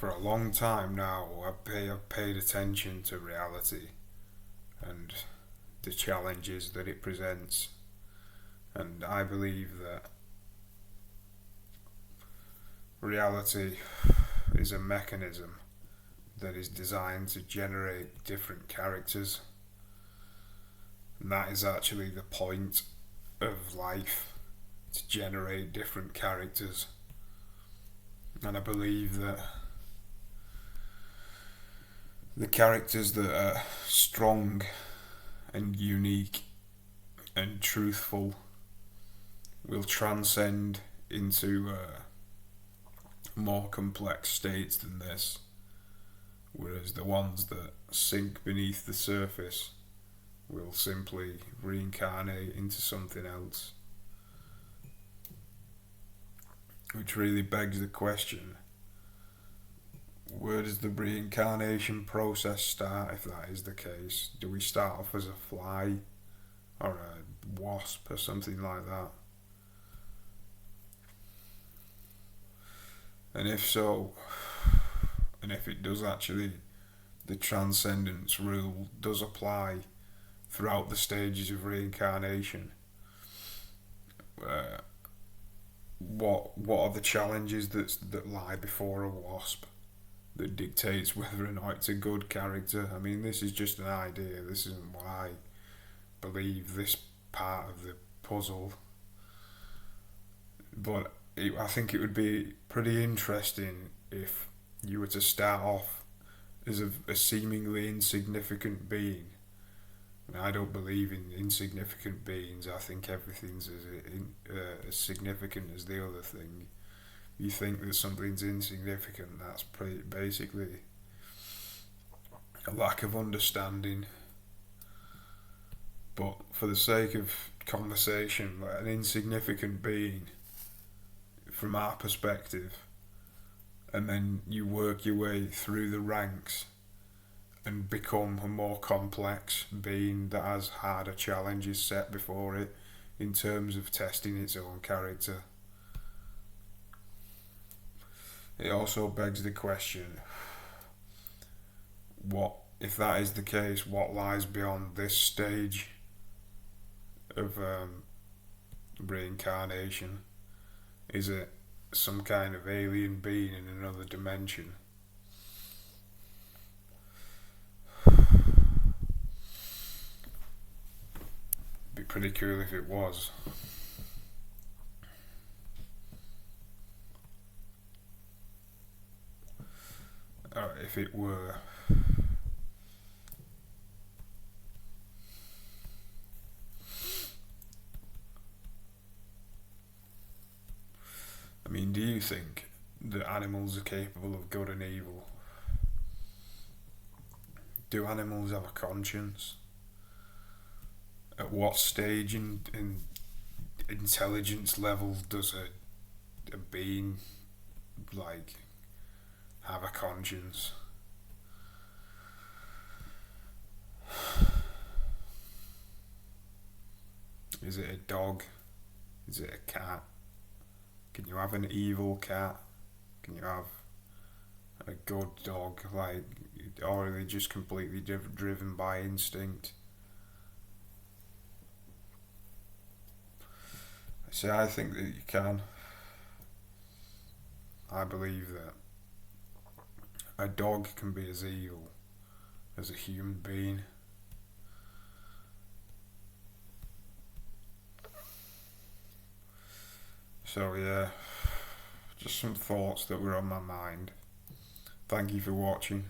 for a long time now, I've paid attention to reality and the challenges that it presents, and I believe that reality is a mechanism that is designed to generate different characters, and that is actually the point of life, to generate different characters. And I believe that the characters that are strong and unique and truthful will transcend into more complex states than this, whereas the ones that sink beneath the surface will simply reincarnate into something else. Which really begs the question, where does the reincarnation process start if that is the case? Do we start off as a fly or a wasp or something like that? And if so, and if it does actually, the transcendence rule does apply throughout the stages of reincarnation, what are the challenges that lie before a wasp that dictates whether or not it's a good character? I mean, this is just an idea. This isn't what I believe this part of the puzzle. But I think it would be pretty interesting if you were to start off as a seemingly insignificant being. I don't believe in insignificant beings. I think everything's as significant as the other thing. You think that something's insignificant, that's basically a lack of understanding. But for the sake of conversation, like an insignificant being, from our perspective, and then you work your way through the ranks and become a more complex being that has harder challenges set before it in terms of testing its own character. It also begs the question, what if that is the case, what lies beyond this stage of reincarnation? Is it some kind of alien being in another dimension? Be pretty cool if it was. Or if it were. I mean, do you think that animals are capable of good and evil? Do animals have a conscience? At what stage in intelligence level does a being like have a conscience? Is it a dog? Is it a cat? Can you have an evil cat? Can you have a good dog? Like, or are they just completely driven by instinct? See, I think that you can. I believe that a dog can be as evil as a human being. So yeah, just some thoughts that were on my mind. Thank you for watching.